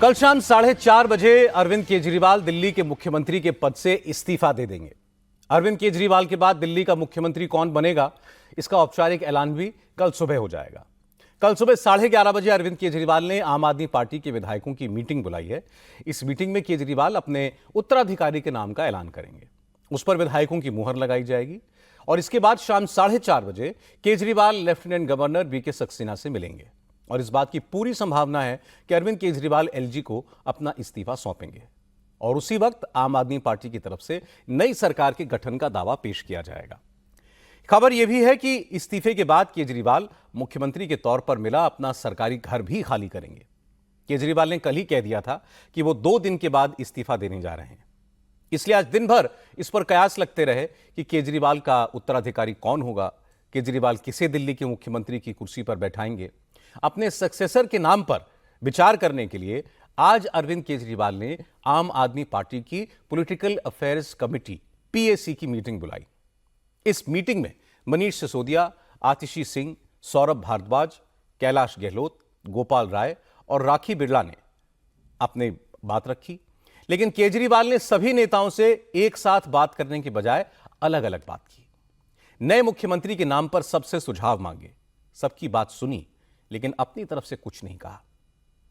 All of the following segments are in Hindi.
कल शाम 4:30 बजे अरविंद केजरीवाल दिल्ली के मुख्यमंत्री के पद से इस्तीफा दे देंगे। अरविंद केजरीवाल के बाद दिल्ली का मुख्यमंत्री कौन बनेगा, इसका औपचारिक ऐलान भी कल सुबह हो जाएगा। कल सुबह 11:30 बजे अरविंद केजरीवाल ने आम आदमी पार्टी के विधायकों की मीटिंग बुलाई है। इस मीटिंग में केजरीवाल अपने उत्तराधिकारी के नाम का ऐलान करेंगे। उस पर विधायकों की मुहर लगाई जाएगी और इसके बाद शाम 4:30 बजे Kejriwal lieutenant governor VK Saxena से मिलेंगे और इस बात की पूरी संभावना है कि अरविंद केजरीवाल एलजी को अपना इस्तीफा सौंपेंगे और उसी वक्त आम आदमी पार्टी की तरफ से नई सरकार के गठन का दावा पेश किया जाएगा। खबर यह भी है कि इस्तीफे के बाद केजरीवाल मुख्यमंत्री के तौर पर मिला अपना सरकारी घर भी खाली करेंगे। केजरीवाल ने कल ही कह दिया था कि वो 2 दिन के बाद इस्तीफा देने जा रहे हैं, इसलिए आज दिन भर इस पर कयास लगते रहे कि केजरीवाल का उत्तराधिकारी कौन होगा, केजरीवाल किसे दिल्ली के मुख्यमंत्री की कुर्सी पर बैठाएंगे। अपने सक्सेसर के नाम पर विचार करने के लिए आज अरविंद केजरीवाल ने आम आदमी पार्टी की पॉलिटिकल अफेयर्स कमेटी पीएसी की मीटिंग बुलाई। इस मीटिंग में मनीष सिसोदिया, आतिशी सिंह, सौरभ भारद्वाज, कैलाश गहलोत, गोपाल राय और राखी बिरला ने अपनी बात रखी, लेकिन केजरीवाल ने सभी नेताओं से एक साथ बात करने के बजाय अलग अलग बात की। नए मुख्यमंत्री के नाम पर सबसे सुझाव मांगे, सबकी बात सुनी, लेकिन अपनी तरफ से कुछ नहीं कहा।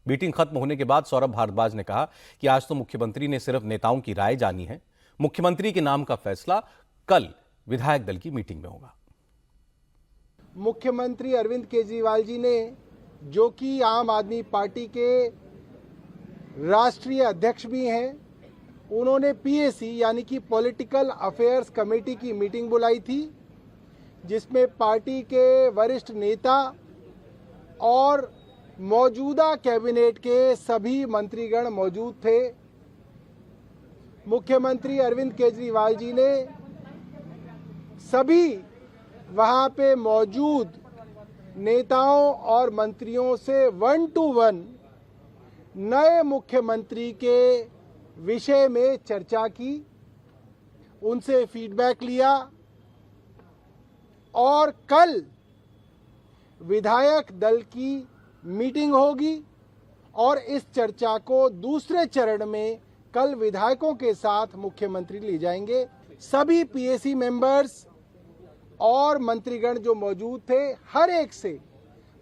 मीटिंग खत्म होने के बाद सौरभ भारद्वाज ने कहा कि आज तो मुख्यमंत्री ने सिर्फ नेताओं की राय जानी है, मुख्यमंत्री के नाम का फैसला कल विधायक दल की मीटिंग में होगा। मुख्यमंत्री अरविंद केजरीवाल जी ने, जो कि आम आदमी पार्टी के राष्ट्रीय अध्यक्ष भी हैं, उन्होंने पीएसी यानी कि पॉलिटिकल अफेयर्स कमेटी की मीटिंग बुलाई थी, जिसमें पार्टी के वरिष्ठ नेता और मौजूदा कैबिनेट के सभी मंत्रीगण मौजूद थे। मुख्यमंत्री अरविंद केजरीवाल जी ने सभी वहां पे मौजूद नेताओं और मंत्रियों से 1 to 1 नए मुख्यमंत्री के विषय में चर्चा की, उनसे फीडबैक लिया और कल विधायक दल की मीटिंग होगी और इस चर्चा को दूसरे चरण में कल विधायकों के साथ मुख्यमंत्री ले जाएंगे। सभी पीएसी मेंबर्स और मंत्रीगण जो मौजूद थे, हर एक से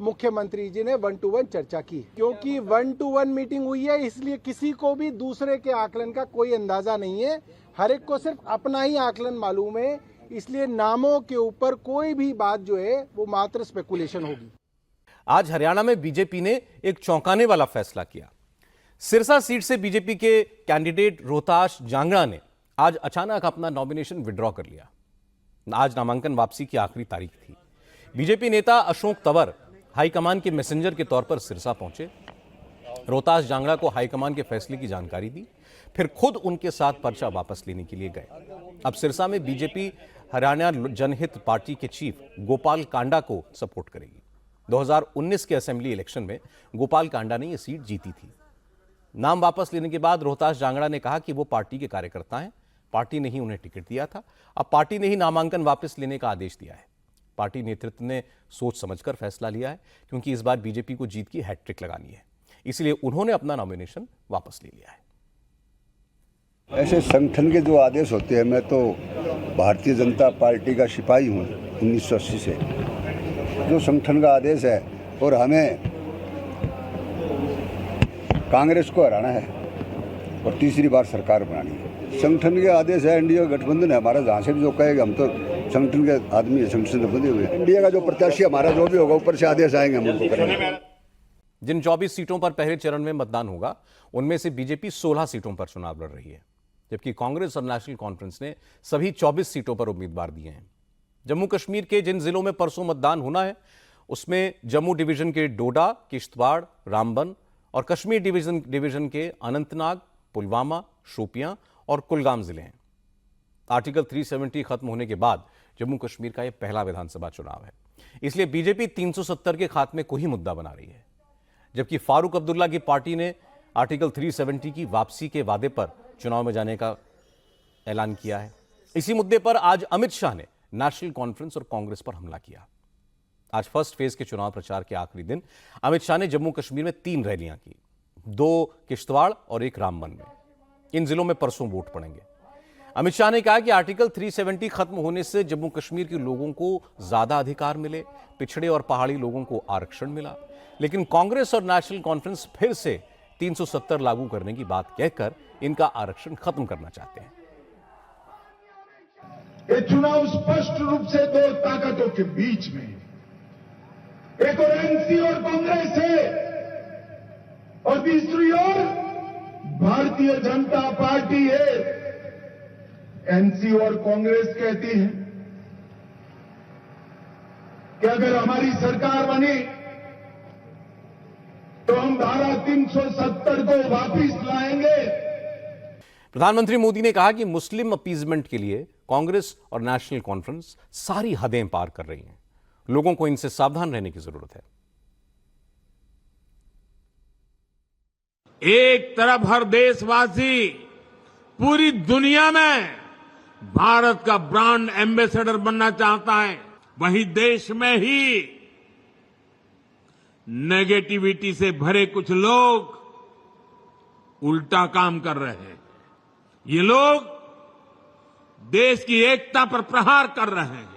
मुख्यमंत्री जी ने 1 to 1 चर्चा की। क्योंकि 1 to 1 मीटिंग हुई है, इसलिए किसी को भी दूसरे के आकलन का कोई अंदाजा नहीं है। हर एक को सिर्फ अपना ही आकलन मालूम है, इसलिए नामों के ऊपर कोई भी बात जो है वो मात्र स्पेकुलेशन होगी। आज हरियाणा में बीजेपी ने एक चौंकाने वाला फैसला किया। सिरसा सीट से बीजेपी के कैंडिडेट रोहताश जांगड़ा ने आज अचानक अपना नॉमिनेशन विड्रॉ कर लिया। आज नामांकन वापसी की आखिरी तारीख थी। बीजेपी नेता अशोक तंवर हाईकमान के मैसेंजर के तौर पर सिरसा पहुंचे, रोहताश जांगड़ा को हाईकमान के फैसले की जानकारी दी, फिर खुद उनके साथ पर्चा वापस लेने के लिए गए। अब सिरसा में बीजेपी हरियाणा जनहित पार्टी के चीफ गोपाल कांडा को सपोर्ट करेगी। 2019 के असेंबली इलेक्शन में गोपाल कांडा ने यह सीट जीती थी। नाम वापस लेने के बाद रोहताश जांगड़ा ने कहा कि वो पार्टी के कार्यकर्ता हैं, पार्टी ने ही उन्हें टिकट दिया था, अब पार्टी ने ही नामांकन वापस लेने का आदेश दिया है। पार्टी नेतृत्व ने सोच समझकर फैसला लिया है, क्योंकि इस बार बीजेपी को जीत की हैट्रिक लगानी है, इसलिए उन्होंने अपना नॉमिनेशन वापस ले लिया है। ऐसे संगठन के जो आदेश होते हैं, मैं तो भारतीय जनता पार्टी का सिपाही हूँ 1980 से। जो संगठन का आदेश है और हमें कांग्रेस को हराना है और तीसरी बार सरकार बनानी है, संगठन के आदेश है। इंडिया गठबंधन है हमारा, जहाँ से भी जो कहेगा, हम तो संगठन के आदमी है, संगठन से बंधे हुए। इंडिया का जो प्रत्याशी हमारा जो भी होगा, ऊपर से आदेश आएंगे, हम उनको करेंगे। जिन 24 सीटों पर पहले चरण में मतदान होगा, उनमें से बीजेपी 16 सीटों पर चुनाव लड़ रही है, जबकि कांग्रेस और नेशनल कॉन्फ्रेंस ने सभी 24 सीटों पर उम्मीदवार दिए हैं। जम्मू कश्मीर के जिन जिलों में परसों मतदान होना है, उसमें जम्मू डिवीजन के डोडा, किश्तवाड़, रामबन और कश्मीर डिवीजन के अनंतनाग, पुलवामा, शोपियां और कुलगाम जिले हैं। आर्टिकल 370 खत्म होने के बाद जम्मू कश्मीर का यह पहला विधानसभा चुनाव है, इसलिए बीजेपी 370 के खात्मे को ही मुद्दा बना रही है, जबकि फारूक अब्दुल्ला की पार्टी ने आर्टिकल 370 की वापसी के वादे पर चुनाव में जाने का ऐलान किया है। इसी मुद्दे पर आज अमित शाह ने नेशनल कॉन्फ्रेंस और कांग्रेस पर हमला किया। आज फर्स्ट फेज के चुनाव प्रचार के आखिरी दिन अमित शाह ने जम्मू कश्मीर में 3 रैलियां की। 2 किश्तवाड़ और 1 रामबन में। इन जिलों में परसों वोट पड़ेंगे। अमित शाह ने कहा कि आर्टिकल 370 खत्म होने से जम्मू कश्मीर के लोगों को ज्यादा अधिकार मिले, पिछड़े और पहाड़ी लोगों को आरक्षण मिला। लेकिन कांग्रेस और नेशनल कॉन्फ्रेंस फिर से 370 लागू करने की बात कहकर इनका आरक्षण खत्म करना चाहते हैं। ये चुनाव स्पष्ट रूप से 2 ताकतों के बीच में, एक और एनसी और कांग्रेस है और तीसरी ओर भारतीय जनता पार्टी है। एनसी और कांग्रेस कहती है कि अगर हमारी सरकार बनी तो हम धारा 370 को वापस लाएंगे। प्रधानमंत्री मोदी ने कहा कि मुस्लिम अपीजमेंट के लिए कांग्रेस और नेशनल कॉन्फ्रेंस सारी हदें पार कर रही हैं। लोगों को इनसे सावधान रहने की जरूरत है। एक तरफ हर देशवासी पूरी दुनिया में भारत का ब्रांड एम्बेसडर बनना चाहता है, वहीं देश में ही नेगेटिविटी से भरे कुछ लोग उल्टा काम कर रहे हैं। ये लोग देश की एकता पर प्रहार कर रहे हैं।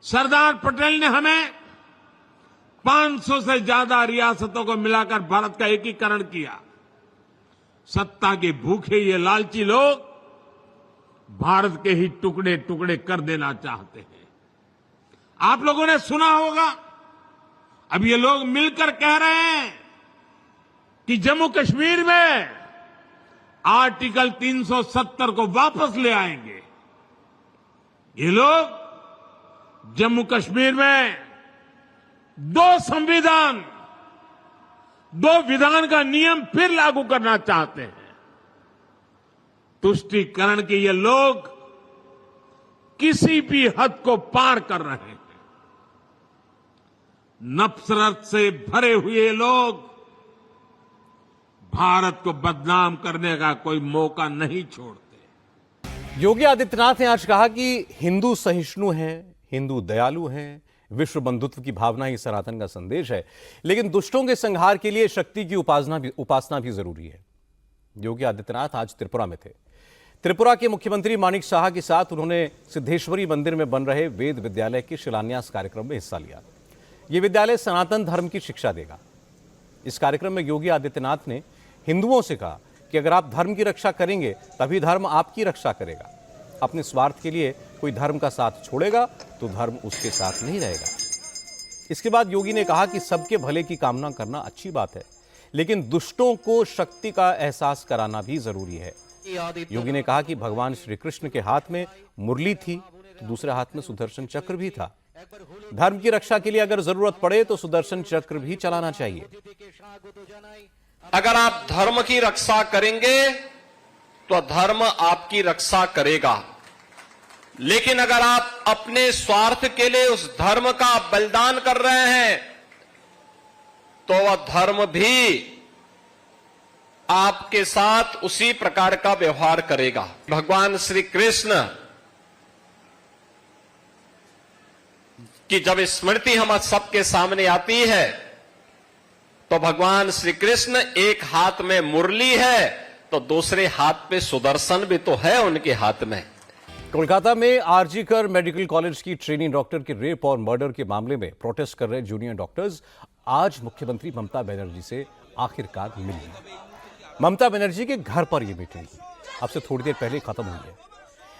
सरदार पटेल ने हमें 500 से ज्यादा रियासतों को मिलाकर भारत का एकीकरण किया। सत्ता के भूखे ये लालची लोग भारत के ही टुकड़े टुकड़े कर देना चाहते हैं। आप लोगों ने सुना होगा, अब ये लोग मिलकर कह रहे हैं कि जम्मू कश्मीर में आर्टिकल 370 को वापस ले आएंगे। ये लोग जम्मू कश्मीर में 2 संविधान, 2 विधान का नियम फिर लागू करना चाहते हैं। तुष्टीकरण के ये लोग किसी भी हद को पार कर रहे हैं। नफरत से भरे हुए लोग भारत को बदनाम करने का कोई मौका नहीं छोड़ते। योगी आदित्यनाथ ने आज कहा कि हिंदू सहिष्णु हैं, हिंदू दयालु हैं, विश्व बंधुत्व की भावना ही सनातन का संदेश है, लेकिन दुष्टों के संहार के लिए शक्ति की उपासना भी जरूरी है। योगी आदित्यनाथ आज त्रिपुरा में थे। त्रिपुरा के मुख्यमंत्री मानिक साहा के साथ उन्होंने सिद्धेश्वरी मंदिर में बन रहे वेद विद्यालय के शिलान्यास कार्यक्रम में हिस्सा लिया। यह विद्यालय सनातन धर्म की शिक्षा देगा। इस कार्यक्रम में योगी आदित्यनाथ ने हिंदुओं से कहा कि अगर आप धर्म की रक्षा करेंगे तभी धर्म आपकी रक्षा करेगा। अपने स्वार्थ के लिए कोई धर्म का साथ छोड़ेगा तो धर्म उसके साथ नहीं रहेगा। इसके बाद योगी ने कहा कि सबके भले की कामना करना अच्छी बात है, लेकिन दुष्टों को शक्ति का एहसास कराना भी जरूरी है। योगी ने कहा कि भगवान श्री कृष्ण के हाथ में मुरली थी तो दूसरे हाथ में सुदर्शन चक्र भी था। धर्म की रक्षा के लिए अगर जरूरत पड़े तो सुदर्शन चक्र भी चलाना चाहिए। अगर आप धर्म की रक्षा करेंगे तो धर्म आपकी रक्षा करेगा, लेकिन अगर आप अपने स्वार्थ के लिए उस धर्म का बलिदान कर रहे हैं तो वह धर्म भी आपके साथ उसी प्रकार का व्यवहार करेगा। भगवान श्री कृष्ण की जब स्मृति हम सबके सामने आती है तो भगवान श्री कृष्ण एक हाथ में मुरली है तो दूसरे हाथ पे सुदर्शन भी तो है उनके हाथ में। कोलकाता में आरजी कर मेडिकल कॉलेज की ट्रेनिंग डॉक्टर के रेप और मर्डर के मामले में प्रोटेस्ट कर रहे जूनियर डॉक्टर्स आज मुख्यमंत्री ममता बनर्जी से आखिरकार मिल ली। ममता बनर्जी के घर पर यह मीटिंग हुई, अब से थोड़ी देर पहले खत्म हुई है।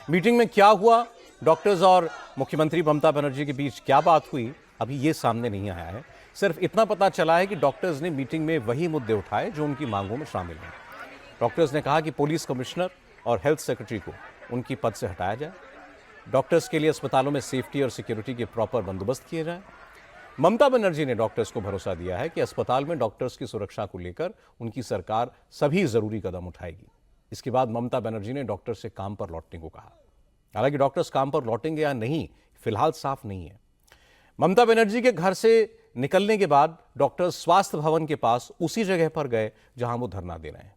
मीटिंग में क्या हुआ, डॉक्टर्स और मुख्यमंत्री ममता बनर्जी के बीच क्या बात हुई, अभी ये सामने नहीं आया है। सिर्फ इतना पता चला है कि डॉक्टर्स ने मीटिंग में वही मुद्दे उठाए जो उनकी मांगों में शामिल हैं। डॉक्टर्स ने कहा कि पुलिस कमिश्नर और हेल्थ सेक्रेटरी को उनकी पद से हटाया जाए। डॉक्टर्स के लिए अस्पतालों में सेफ्टी और सिक्योरिटी के प्रॉपर बंदोबस्त किए जाएं। ममता बनर्जी ने डॉक्टर्स को भरोसा दिया है कि अस्पताल में डॉक्टर्स की सुरक्षा को लेकर उनकी सरकार सभी जरूरी कदम उठाएगी। इसके बाद ममता बनर्जी ने डॉक्टर्स से काम पर लौटने को कहा। हालांकि डॉक्टर्स काम पर लौटेंगे या नहीं फिलहाल साफ नहीं है। ममता बनर्जी के घर से निकलने के बाद डॉक्टर्स स्वास्थ्य भवन के पास उसी जगह पर गए जहां वो धरना दे रहे हैं।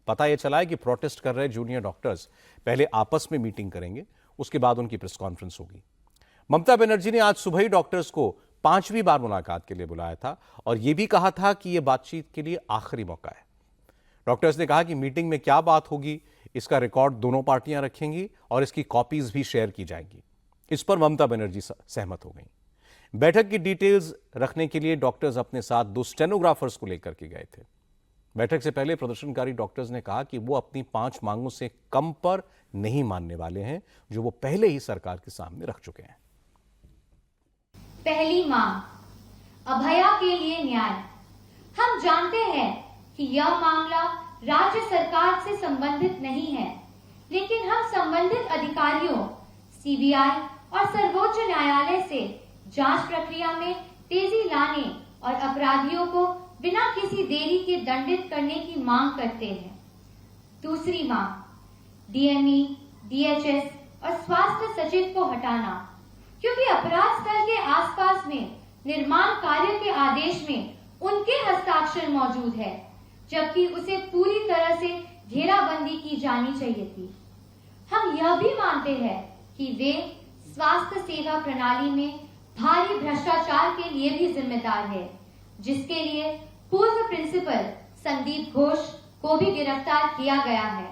पता यह चला है कि प्रोटेस्ट कर रहे जूनियर डॉक्टर्स पहले आपस में मीटिंग करेंगे, उसके बाद उनकी प्रेस कॉन्फ्रेंस होगी। ममता बनर्जी ने आज सुबह ही डॉक्टर्स को 5वीं बार मुलाकात के लिए बुलाया था और यह भी कहा था कि यह बातचीत के लिए आखिरी मौका है। डॉक्टर्स ने कहा कि मीटिंग में क्या बात होगी इसका रिकॉर्ड दोनों पार्टियां रखेंगी और इसकी कॉपीज भी शेयर की जाएंगी। इस पर ममता बनर्जी सहमत हो गई। बैठक की डिटेल्स रखने के लिए डॉक्टर्स अपने साथ 2 स्टेनोग्राफर्स को लेकर के गए थे। बैठक से पहले प्रदर्शनकारी डॉक्टर्स ने कहा कि वो अपनी 5 मांगों से कम पर नहीं मानने वाले हैं, जो वो पहले ही सरकार के सामने रख चुके हैं। पहली मांग, अभया के लिए न्याय। हम जानते हैं कि यह मामला राज्य सरकार से संबंधित नहीं है, लेकिन हम संबंधित अधिकारियों, सीबीआई और सर्वोच्च न्यायालय से जांच प्रक्रिया में तेजी लाने और अपराधियों को बिना किसी देरी के दंडित करने की मांग करते हैं। दूसरी मांग, डीएमई, डीएचएस और स्वास्थ्य सचिव को हटाना, क्योंकि अपराध स्थल के आसपास में निर्माण कार्य के आदेश में उनके हस्ताक्षर मौजूद है, जबकि उसे पूरी तरह से घेराबंदी की जानी चाहिए थी। हम यह भी मानते हैं कि वे स्वास्थ्य सेवा प्रणाली में भारी भ्रष्टाचार के लिए भी जिम्मेदार है, जिसके लिए पूर्व प्रिंसिपल संदीप घोष को भी गिरफ्तार किया गया है।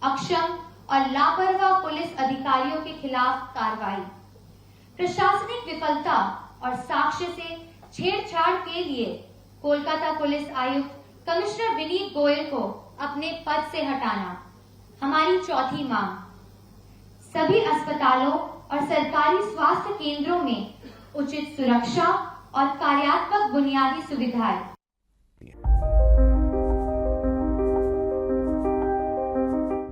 अक्षम और लापरवाह पुलिस अधिकारियों के खिलाफ कार्रवाई, प्रशासनिक विफलता और साक्ष्य से छेड़छाड़ के लिए कोलकाता पुलिस आयुक्त कमिश्नर विनीत गोयल को अपने पद से हटाना। हमारी चौथी मांग, सभी अस्पतालों और सरकारी स्वास्थ्य केंद्रों में उचित सुरक्षा और कार्यात्मक बुनियादी सुविधाएं